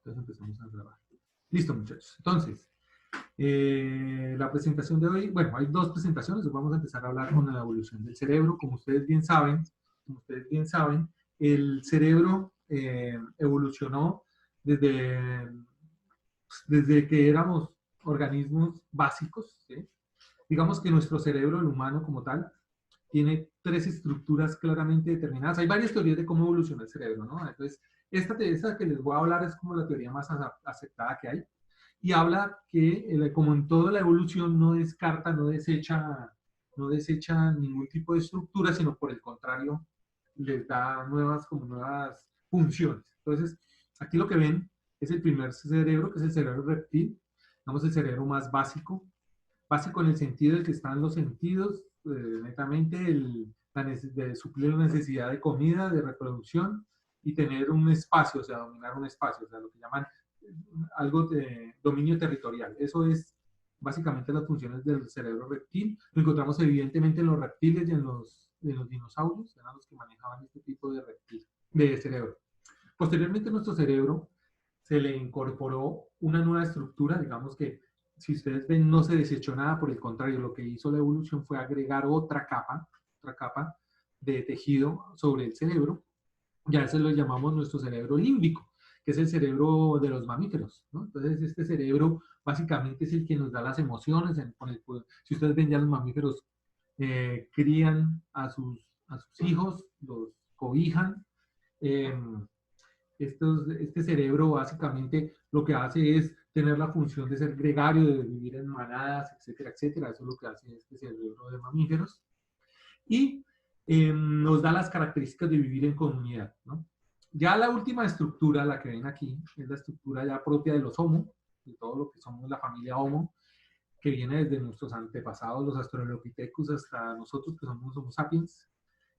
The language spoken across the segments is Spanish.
Entonces empezamos a grabar. Listo, muchachos. Entonces, la presentación de hoy, bueno, hay dos presentaciones. Vamos a empezar a hablar con la evolución del cerebro. Como ustedes bien saben, el cerebro evolucionó desde que éramos organismos básicos, ¿sí? Digamos que nuestro cerebro, el humano como tal, tiene tres estructuras claramente determinadas. Hay varias teorías de cómo evoluciona el cerebro, ¿no? Entonces, esta que les voy a hablar es como la teoría más aceptada que hay. Y habla que, como en toda la evolución, no descarta, no desecha ningún tipo de estructura, sino por el contrario, les da nuevas funciones. Entonces, aquí lo que ven es el primer cerebro, que es el cerebro reptil, digamos el cerebro más básico, básico en el sentido de que están los sentidos, netamente de suplir la necesidad de comida, de reproducción y tener un espacio, o sea, dominar un espacio, o sea, lo que llaman algo de dominio territorial. Eso es básicamente las funciones del cerebro reptil. Lo encontramos evidentemente en los reptiles y en los dinosaurios, eran los que manejaban este tipo de reptil, de cerebro. Posteriormente a nuestro cerebro se le incorporó una nueva estructura, digamos que si ustedes ven no se desechó nada, por el contrario, lo que hizo la evolución fue agregar otra capa de tejido sobre el cerebro, ya se lo llamamos nuestro cerebro límbico, que es el cerebro de los mamíferos, ¿no? Entonces este cerebro básicamente es el que nos da las emociones, si ustedes ven ya los mamíferos crían a sus hijos, los cobijan, este cerebro básicamente lo que hace es tener la función de ser gregario, de vivir en manadas, etcétera, etcétera. Eso es lo que hace este cerebro de mamíferos. Y nos da las características de vivir en comunidad, ¿no? Ya la última estructura, la que ven aquí, es la estructura ya propia de los Homo, de todo lo que somos la familia Homo, que viene desde nuestros antepasados, los Australopithecus, hasta nosotros que somos Homo sapiens,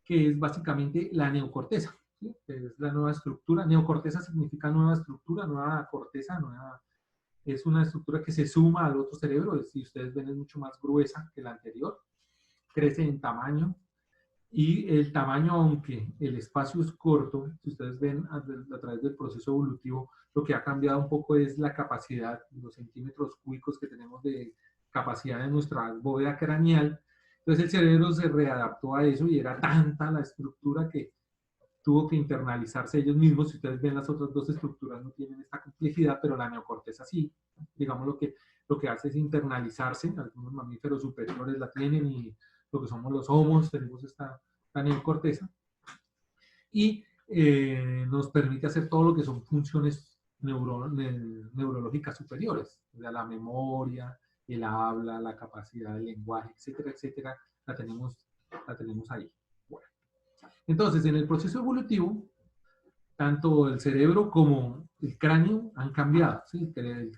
que es básicamente la neocorteza, ¿sí? Es la nueva estructura. Neocorteza significa nueva estructura, nueva corteza, es una estructura que se suma al otro cerebro. Si ustedes ven, es mucho más gruesa que la anterior, crece en tamaño, y el tamaño, aunque el espacio es corto, si ustedes ven a través del proceso evolutivo, lo que ha cambiado un poco es la capacidad, los centímetros cúbicos que tenemos de capacidad de nuestra bóveda craneal. Entonces el cerebro se readaptó a eso y era tanta la estructura que tuvo que internalizarse ellos mismos. Si ustedes ven, las otras dos estructuras no tienen esta complejidad, pero la neocorteza sí. Digamos, lo que hace es internalizarse. Algunos mamíferos superiores la tienen y lo que somos los homos tenemos esta neocorteza. Y nos permite hacer todo lo que son funciones neurológicas superiores. O sea, la memoria, el habla, la capacidad del lenguaje, etcétera, etcétera, la tenemos ahí. Bueno. Entonces, en el proceso evolutivo, tanto el cerebro como el cráneo han cambiado, ¿sí?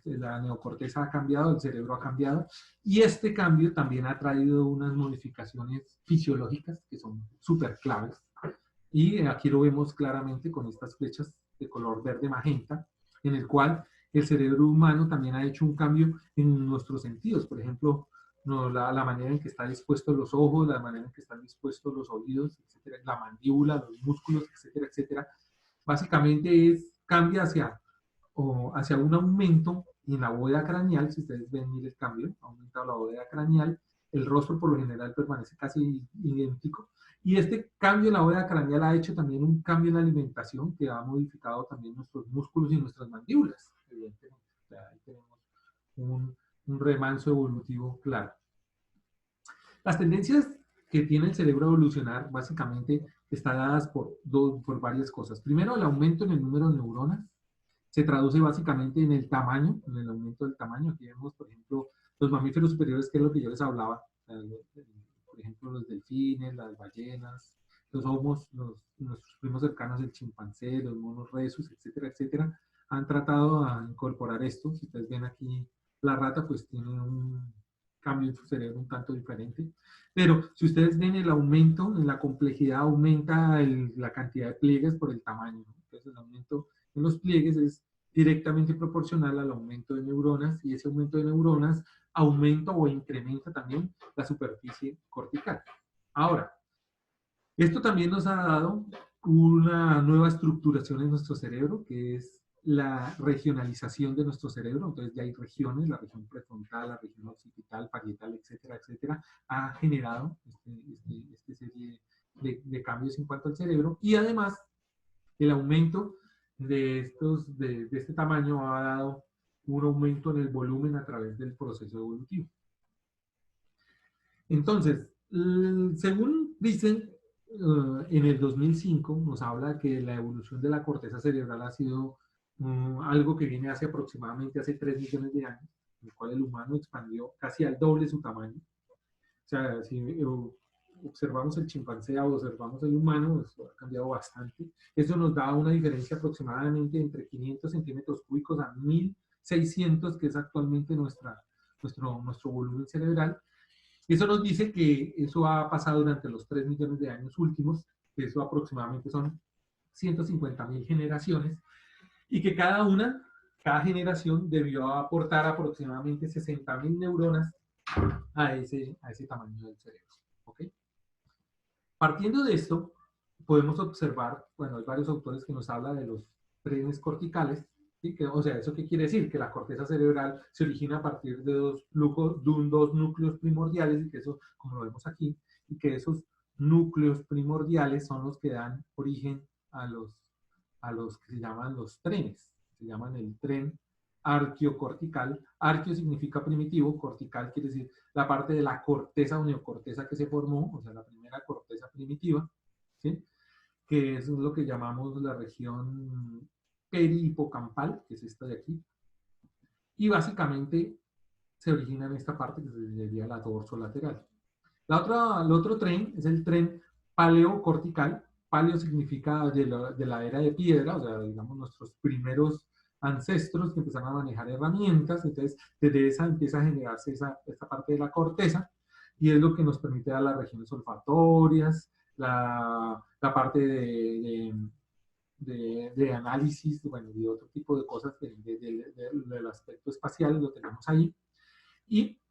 La neocorteza ha cambiado, el cerebro ha cambiado, y este cambio también ha traído unas modificaciones fisiológicas que son súper claves, y aquí lo vemos claramente con estas flechas de color verde magenta, en el cual el cerebro humano también ha hecho un cambio en nuestros sentidos. Por ejemplo, no, la manera en que están dispuestos los ojos, la manera en que están dispuestos los oídos, etcétera, la mandíbula, los músculos, etcétera, etcétera. Básicamente cambia hacia un aumento en la bóveda craneal. Si ustedes ven, miren el cambio, ha aumentado la bóveda craneal, el rostro por lo general permanece casi idéntico, y este cambio en la bóveda craneal ha hecho también un cambio en la alimentación que ha modificado también nuestros músculos y nuestras mandíbulas, evidentemente. O sea, ahí tenemos un remanso evolutivo claro. Las tendencias que tiene el cerebro a evolucionar básicamente están dadas por varias cosas. Primero, el aumento en el número de neuronas se traduce básicamente en el tamaño, en el aumento del tamaño. Aquí vemos, por ejemplo, los mamíferos superiores, que es lo que yo les hablaba. Por ejemplo, los delfines, las ballenas, los homos, nuestros primos cercanos, el chimpancé, los monos rhesus, etcétera, etcétera, han tratado a incorporar esto. Si ustedes ven aquí, la rata pues tiene un cambio en su cerebro un tanto diferente. Pero si ustedes ven el aumento en la complejidad, aumenta la cantidad de pliegues por el tamaño, ¿no? Entonces el aumento en los pliegues es directamente proporcional al aumento de neuronas, y ese aumento de neuronas aumenta o incrementa también la superficie cortical. Ahora, esto también nos ha dado una nueva estructuración en nuestro cerebro, que es la regionalización de nuestro cerebro. Entonces ya hay regiones, la región prefrontal, la región occipital, parietal, etcétera, etcétera, ha generado esta serie de cambios en cuanto al cerebro. Y además, el aumento de este tamaño ha dado un aumento en el volumen a través del proceso evolutivo. Entonces, según dicen, en el 2005 nos habla que la evolución de la corteza cerebral ha sido algo que viene hace 3 millones de años, en el cual el humano expandió casi al doble su tamaño. O sea, si observamos el chimpancé o observamos el humano, eso ha cambiado bastante. Eso nos da una diferencia aproximadamente entre 500 centímetros cúbicos a 1600, que es actualmente nuestro volumen cerebral. Eso nos dice que eso ha pasado durante los 3 millones de años últimos, que eso aproximadamente son 150.000 generaciones, y que cada generación debió aportar aproximadamente 60.000 neuronas a ese tamaño del cerebro. ¿Okay? Partiendo de esto, podemos observar, bueno, hay varios autores que nos hablan de los trenes corticales, ¿sí? O sea, ¿eso qué quiere decir? Que la corteza cerebral se origina a partir de dos núcleos primordiales, y que eso, como lo vemos aquí, y que esos núcleos primordiales son los que dan origen a los que se llaman los trenes. Se llaman el tren arqueocortical. Arqueo significa primitivo, cortical quiere decir la parte de la corteza o neocorteza que se formó, o sea, la primera corteza primitiva, ¿sí? Que es lo que llamamos la región perihipocampal, que es esta de aquí, y básicamente se origina en esta parte que sería la dorsolateral. El otro tren es el tren paleocortical. Paleo significa de la era de piedra, o sea, digamos, nuestros primeros ancestros que empezaron a manejar herramientas. Entonces, desde esa empieza a generarse esta parte de la corteza, y es lo que nos permite dar las regiones olfatorias, la parte de análisis, bueno, y otro tipo de cosas del aspecto espacial, lo tenemos ahí. Y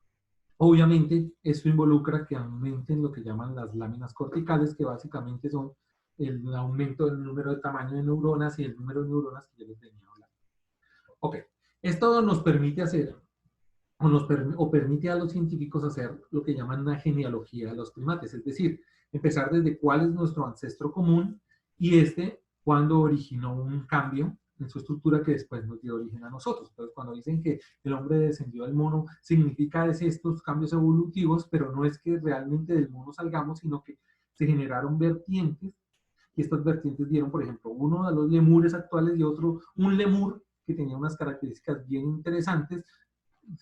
obviamente, esto involucra que aumenten lo que llaman las láminas corticales, que básicamente son el aumento del número de tamaño de neuronas y el número de neuronas que yo les venía hablando. Ok, esto nos permite hacer, o permite a los científicos hacer lo que llaman una genealogía de los primates, es decir, empezar desde cuál es nuestro ancestro común y cuando originó un cambio en su estructura que después nos dio origen a nosotros. Entonces, cuando dicen que el hombre descendió del mono, significa estos cambios evolutivos, pero no es que realmente del mono salgamos, sino que se generaron vertientes, y estas vertientes dieron, por ejemplo, uno de los lemures actuales y otro, un lemur que tenía unas características bien interesantes,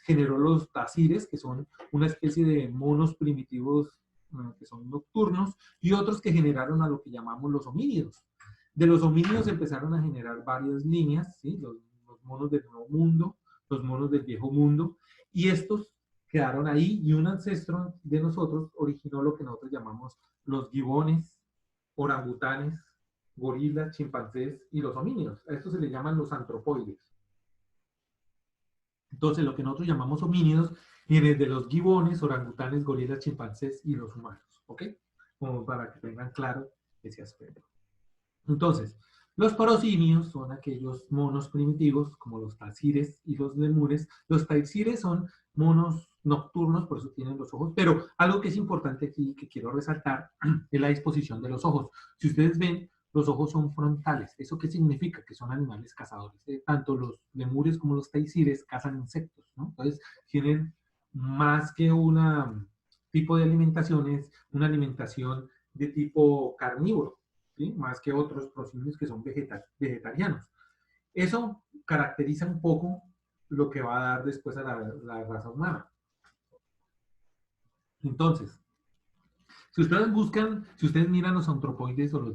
generó los tazires, que son una especie de monos primitivos que son nocturnos, y otros que generaron a lo que llamamos los homínidos. De los homínidos empezaron a generar varias líneas, ¿sí? Los monos del Nuevo Mundo, los monos del Viejo Mundo, y estos quedaron ahí, y un ancestro de nosotros originó lo que nosotros llamamos los gibones, orangutanes, gorilas, chimpancés y los homínidos. A estos se les llaman los antropoides. Entonces, lo que nosotros llamamos homínidos viene de los gibones, orangutanes, gorilas, chimpancés y los humanos, ¿ok? Como para que tengan claro ese aspecto. Entonces, los prosimios son aquellos monos primitivos, como los tazires y los lemures. Los tazires son monos nocturnos, por eso tienen los ojos, pero algo que es importante aquí, que quiero resaltar, es la disposición de los ojos. Si ustedes ven, los ojos son frontales. ¿Eso qué significa? Que son animales cazadores. Tanto los lemures como los tazires cazan insectos, ¿no? Entonces, tienen más que un tipo de alimentación, es una alimentación de tipo carnívoro, ¿sí? Más que otros prosimios que son vegetarianos. Eso caracteriza un poco lo que va a dar después a la raza humana. Entonces, si ustedes miran los antropoides o los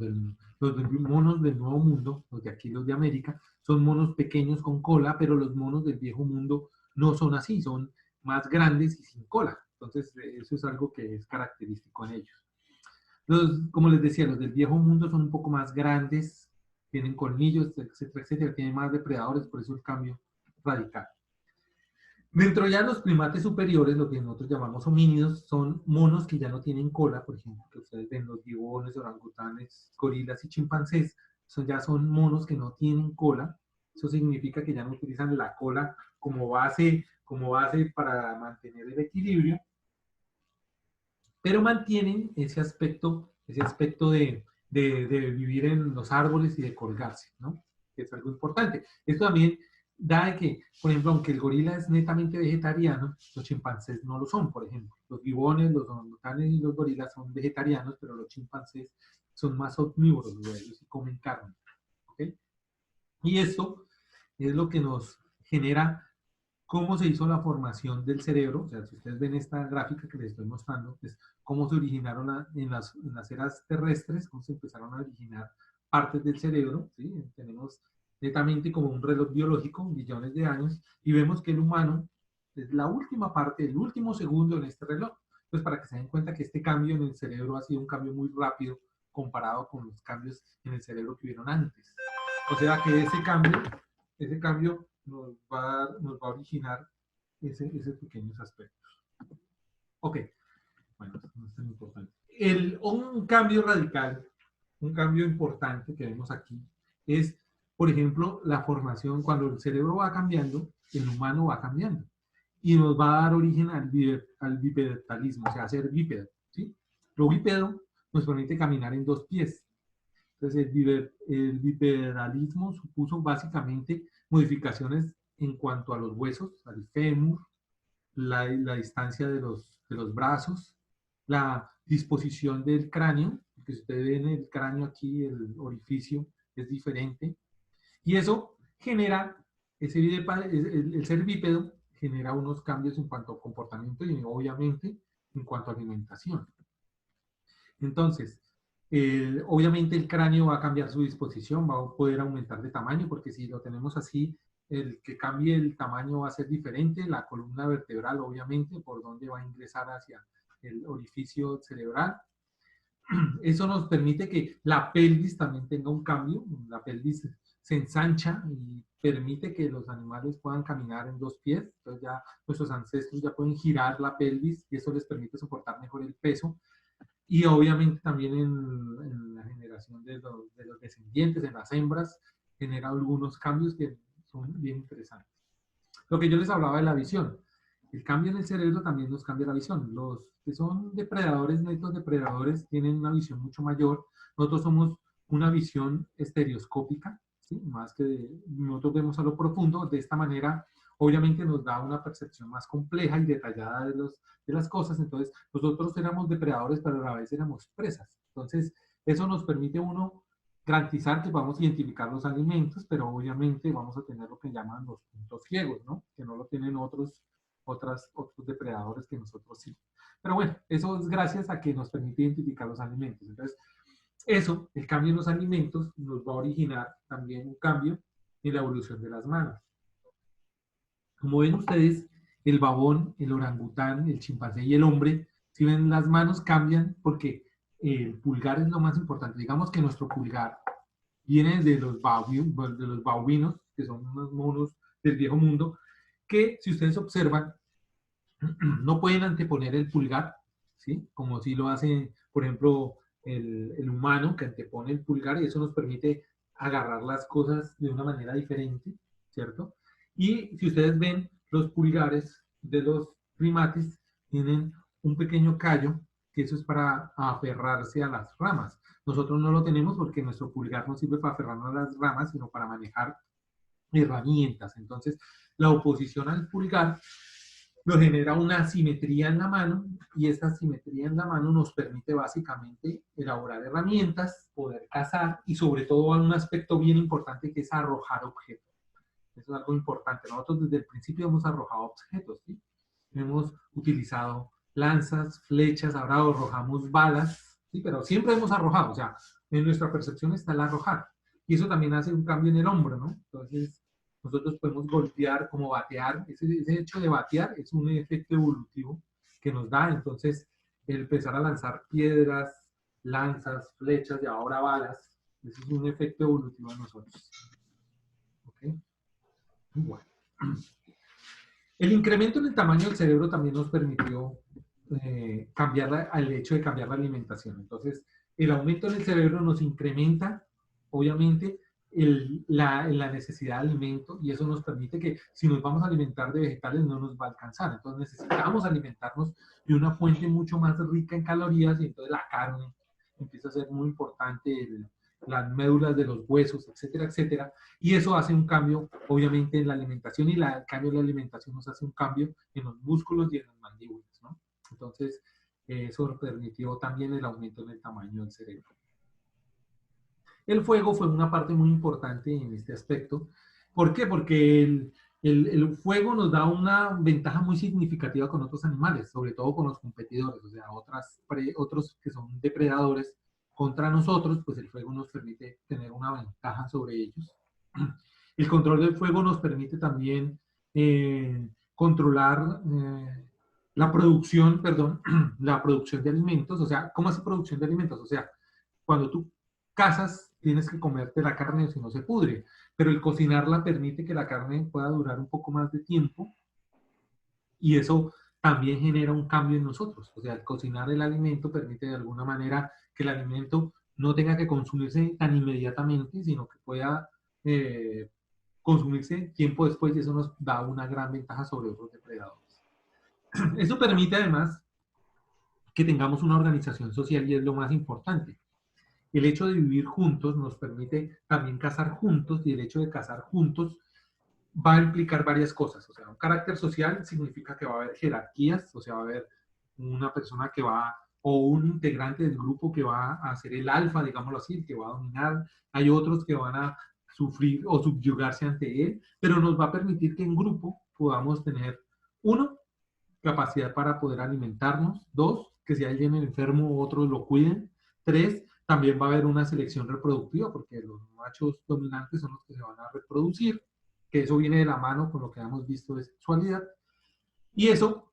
monos del Nuevo Mundo, los de aquí, los de América, son monos pequeños con cola, pero los monos del Viejo Mundo no son así, son más grandes y sin cola. Entonces, eso es algo que es característico en ellos. Como les decía, los del Viejo Mundo son un poco más grandes, tienen colmillos, etcétera, etcétera, tienen más depredadores, por eso el cambio radical. Dentro ya de los primates superiores, lo que nosotros llamamos homínidos, son monos que ya no tienen cola, por ejemplo, que ustedes ven los gibones, orangutanes, gorilas y chimpancés, ya son monos que no tienen cola, Eso significa que ya no utilizan la cola como base para mantener el equilibrio, pero mantienen ese aspecto de vivir en los árboles y de colgarse, ¿no? Que es algo importante. Esto también da de que, por ejemplo, aunque el gorila es netamente vegetariano, los chimpancés no lo son, por ejemplo. Los gibones, los orangutanes y los gorilas son vegetarianos, pero los chimpancés son más omnívoros, ellos sí comen carne, ¿ok? Y esto es lo que nos genera cómo se hizo la formación del cerebro. O sea, si ustedes ven esta gráfica que les estoy mostrando, es cómo se originaron en las eras terrestres, cómo se empezaron a originar partes del cerebro, ¿sí? Tenemos netamente como un reloj biológico, millones de años, y vemos que el humano es la última parte, el último segundo en este reloj. Pues para que se den cuenta que este cambio en el cerebro ha sido un cambio muy rápido comparado con los cambios en el cerebro que hubieron antes. O sea que ese cambio nos va a originar esos pequeños aspectos. Ok, bueno, no es tan importante. Un cambio radical, un cambio importante que vemos aquí es, por ejemplo, la formación. Cuando el cerebro va cambiando, el humano va cambiando y nos va a dar origen al bipedalismo, o sea, a ser bípedo, ¿sí? Lo bípedo nos permite caminar en dos pies. Entonces, el bipedalismo supuso básicamente modificaciones en cuanto a los huesos, al fémur, la distancia de los brazos, la disposición del cráneo, porque si ustedes ven el cráneo aquí, el orificio es diferente, y eso genera, el ser bípedo genera unos cambios en cuanto a comportamiento y obviamente en cuanto a alimentación. Entonces, obviamente el cráneo va a cambiar su disposición, va a poder aumentar de tamaño, porque si lo tenemos así, el que cambie el tamaño va a ser diferente, la columna vertebral obviamente, por donde va a ingresar hacia el orificio cerebral. Eso nos permite que la pelvis también tenga un cambio, la pelvis se ensancha y permite que los animales puedan caminar en dos pies, entonces ya nuestros ancestros ya pueden girar la pelvis y eso les permite soportar mejor el peso. Y obviamente también en la generación de los descendientes, en las hembras, genera algunos cambios que son bien interesantes. Lo que yo les hablaba de la visión. El cambio en el cerebro también nos cambia la visión. Los que son depredadores, netos depredadores, tienen una visión mucho mayor. Nosotros somos una visión estereoscópica, ¿sí? Más que nosotros vemos a lo profundo. De esta manera, obviamente nos da una percepción más compleja y detallada de las cosas. Entonces, nosotros éramos depredadores, pero a la vez éramos presas. Entonces, eso nos permite uno garantizar que vamos a identificar los alimentos, pero obviamente vamos a tener lo que llaman los puntos ciegos, ¿no? Que no lo tienen otros depredadores que nosotros sí. Pero bueno, eso es gracias a que nos permite identificar los alimentos. Entonces, eso, el cambio en los alimentos, nos va a originar también un cambio en la evolución de las manos. Como ven ustedes, el babón, el orangután, el chimpancé y el hombre, si ven, las manos cambian porque el pulgar es lo más importante. Digamos que nuestro pulgar viene de los babuinos, que son unos monos del viejo mundo, que si ustedes observan, no pueden anteponer el pulgar, ¿sí? Como si lo hace, por ejemplo, el humano, que antepone el pulgar, y eso nos permite agarrar las cosas de una manera diferente, ¿cierto? Y si ustedes ven, los pulgares de los primates tienen un pequeño callo, que eso es para aferrarse a las ramas. Nosotros no lo tenemos porque nuestro pulgar no sirve para aferrarnos a las ramas, sino para manejar herramientas. Entonces, la oposición al pulgar nos genera una asimetría en la mano y esta asimetría en la mano nos permite básicamente elaborar herramientas, poder cazar y sobre todo un aspecto bien importante que es arrojar objetos. Eso es algo importante. Nosotros desde el principio hemos arrojado objetos, ¿sí? Hemos utilizado lanzas, flechas, ahora arrojamos balas, ¿sí? Pero siempre hemos arrojado, o sea, en nuestra percepción está el arrojar. Y eso también hace un cambio en el hombro, ¿no? Entonces, nosotros podemos golpear, como batear. Ese hecho de batear es un efecto evolutivo que nos da. Entonces, el empezar a lanzar piedras, lanzas, flechas y ahora balas, eso es un efecto evolutivo en nosotros. ¿Ok? Bueno. El incremento en el tamaño del cerebro también nos permitió cambiar el hecho de cambiar la alimentación. Entonces, el aumento en el cerebro nos incrementa, obviamente, la necesidad de alimento, y eso nos permite que si nos vamos a alimentar de vegetales no nos va a alcanzar. Entonces necesitamos alimentarnos de una fuente mucho más rica en calorías, y entonces la carne empieza a ser muy importante, las médulas de los huesos, etcétera, etcétera. Y eso hace un cambio, obviamente, en la alimentación, y el cambio de la alimentación nos hace un cambio en los músculos y en las mandíbulas, ¿no? Entonces, eso permitió también el aumento en el tamaño del cerebro. El fuego fue una parte muy importante en este aspecto. ¿Por qué? Porque el fuego nos da una ventaja muy significativa con otros animales, sobre todo con los competidores, o sea, otros que son depredadores contra nosotros, pues el fuego nos permite tener una ventaja sobre ellos. El control del fuego nos permite también controlar la producción, perdón, la producción de alimentos. O sea, ¿cómo hace producción de alimentos? O sea, cuando tú cazas, tienes que comerte la carne o si no se pudre, pero el cocinarla permite que la carne pueda durar un poco más de tiempo, y eso también genera un cambio en nosotros. O sea, el cocinar el alimento permite de alguna manera que el alimento no tenga que consumirse tan inmediatamente, sino que pueda consumirse tiempo después, y eso nos da una gran ventaja sobre otros depredadores. Eso permite además que tengamos una organización social, y es lo más importante. El hecho de vivir juntos nos permite también cazar juntos, y el hecho de cazar juntos va a implicar varias cosas. O sea, un carácter social significa que va a haber jerarquías, o sea, va a haber una persona que va, o un integrante del grupo que va a ser el alfa, digámoslo así, el que va a dominar. Hay otros que van a sufrir o subyugarse ante él, pero nos va a permitir que en grupo podamos tener, uno, capacidad para poder alimentarnos; dos, que si alguien es enfermo otros lo cuiden; tres, también va a haber una selección reproductiva, porque los machos dominantes son los que se van a reproducir, que eso viene de la mano con lo que hemos visto de sexualidad, y eso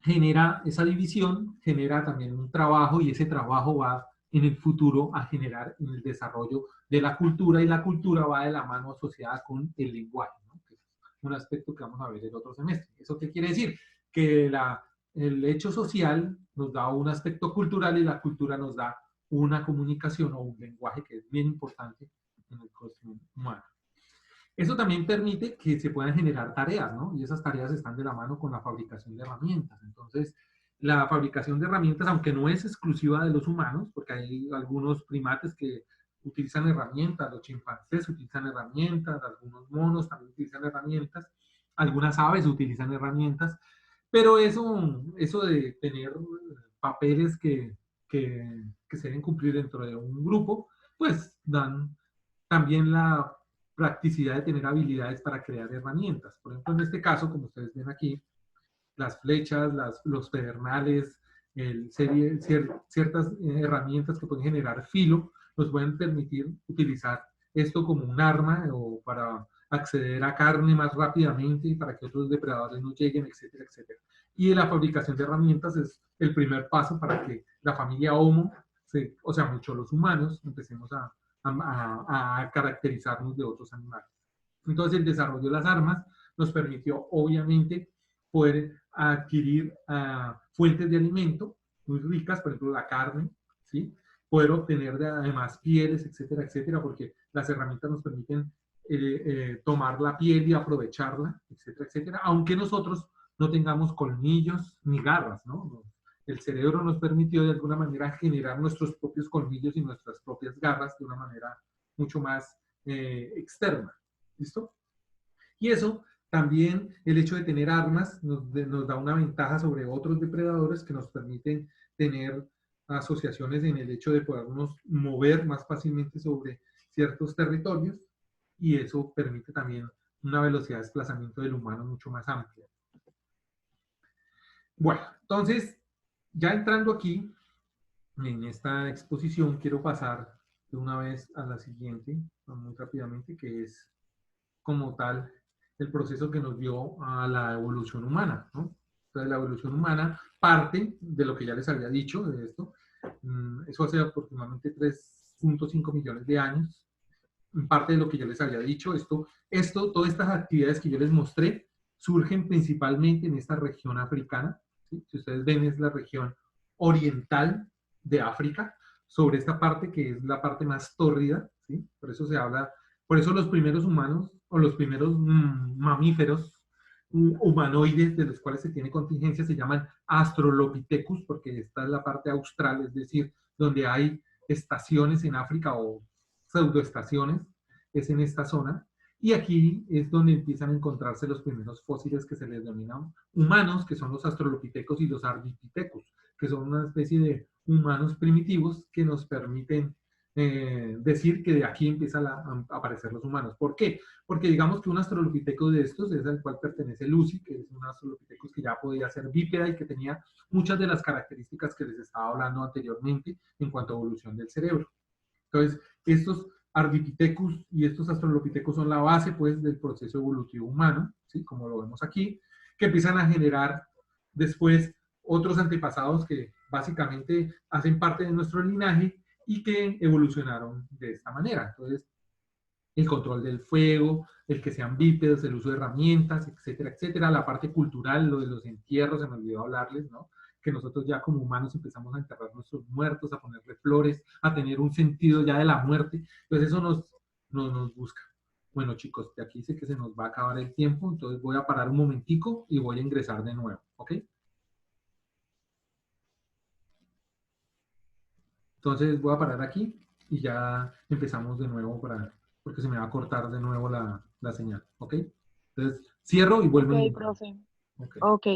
genera esa división, genera también un trabajo, y ese trabajo va en el futuro a generar en el desarrollo de la cultura, y la cultura va de la mano asociada con el lenguaje, ¿no? Que es un aspecto que vamos a ver el otro semestre. ¿Eso qué quiere decir? Que el hecho social nos da un aspecto cultural, y la cultura nos da una comunicación o un lenguaje que es bien importante en el conocimiento humano. Eso también permite que se puedan generar tareas, ¿no? Y esas tareas están de la mano con la fabricación de herramientas. Entonces, la fabricación de herramientas, aunque no es exclusiva de los humanos, porque hay algunos primates que utilizan herramientas, los chimpancés utilizan herramientas, algunos monos también utilizan herramientas, algunas aves utilizan herramientas, pero eso de tener papeles que se deben cumplir dentro de un grupo, pues dan también la practicidad de tener habilidades para crear herramientas. Por ejemplo, en este caso, como ustedes ven aquí, las flechas, los pedernales, ciertas herramientas que pueden generar filo, nos pueden permitir utilizar esto como un arma, o para acceder a carne más rápidamente y para que otros depredadores no lleguen, etcétera, etcétera. Y la fabricación de herramientas es el primer paso para que la familia Homo, o sea, muchos los humanos, empecemos a caracterizarnos de otros animales. Entonces, el desarrollo de las armas nos permitió, obviamente, poder adquirir fuentes de alimento muy ricas, por ejemplo, la carne, ¿sí? Poder obtener además pieles, etcétera, etcétera, porque las herramientas nos permiten tomar la piel y aprovecharla, etcétera, etcétera, aunque nosotros no tengamos colmillos ni garras, ¿no? El cerebro nos permitió de alguna manera generar nuestros propios colmillos y nuestras propias garras de una manera mucho más externa. ¿Listo? Y eso también, el hecho de tener armas, nos da una ventaja sobre otros depredadores, que nos permiten tener asociaciones en el hecho de podernos mover más fácilmente sobre ciertos territorios, y eso permite también una velocidad de desplazamiento del humano mucho más amplia. Bueno, entonces, ya entrando aquí en esta exposición, quiero pasar de una vez a la siguiente, muy rápidamente, que es como tal el proceso que nos dio a la evolución humana, ¿no? Entonces, la evolución humana parte de lo que ya les había dicho de esto. Eso hace aproximadamente 3.5 millones de años. Parte de lo que yo les había dicho, todas estas actividades que yo les mostré surgen principalmente en esta región africana, ¿sí? Si ustedes ven, es la región oriental de África, sobre esta parte que es la parte más tórrida, ¿sí? Por eso se habla Por eso los primeros humanos o los primeros mamíferos humanoides de los cuales se tiene contingencia se llaman Australopithecus, porque esta es la parte austral, es decir, donde hay estaciones en África o pseudoestaciones, es en esta zona. Y aquí es donde empiezan a encontrarse los primeros fósiles que se les denominan humanos, que son los Australopithecus y los Ardipithecus, que son una especie de humanos primitivos que nos permiten decir que de aquí empiezan a aparecer los humanos. ¿Por qué? Porque digamos que un Australopithecus de estos es al cual pertenece Lucy, que es un Australopithecus que ya podía ser bípeda y que tenía muchas de las características que les estaba hablando anteriormente en cuanto a evolución del cerebro. Entonces, estos Ardipithecus y estos Australopithecus son la base, pues, del proceso evolutivo humano, ¿sí? Como lo vemos aquí, que empiezan a generar después otros antepasados que básicamente hacen parte de nuestro linaje y que evolucionaron de esta manera. Entonces, el control del fuego, el que sean bípedos, el uso de herramientas, etcétera, etcétera. La parte cultural, lo de los entierros, se me olvidó hablarles, ¿no? Que nosotros ya como humanos empezamos a enterrar nuestros muertos, a ponerle flores, a tener un sentido ya de la muerte. Pues eso nos busca. Bueno, chicos, de aquí sé que se nos va a acabar el tiempo, entonces voy a parar un momentico y voy a ingresar de nuevo, ¿ok? Entonces voy a parar aquí y ya empezamos de nuevo porque se me va a cortar de nuevo la señal, ¿ok? Entonces cierro y vuelvo Ok, en un momento. profe. Ok. Ok.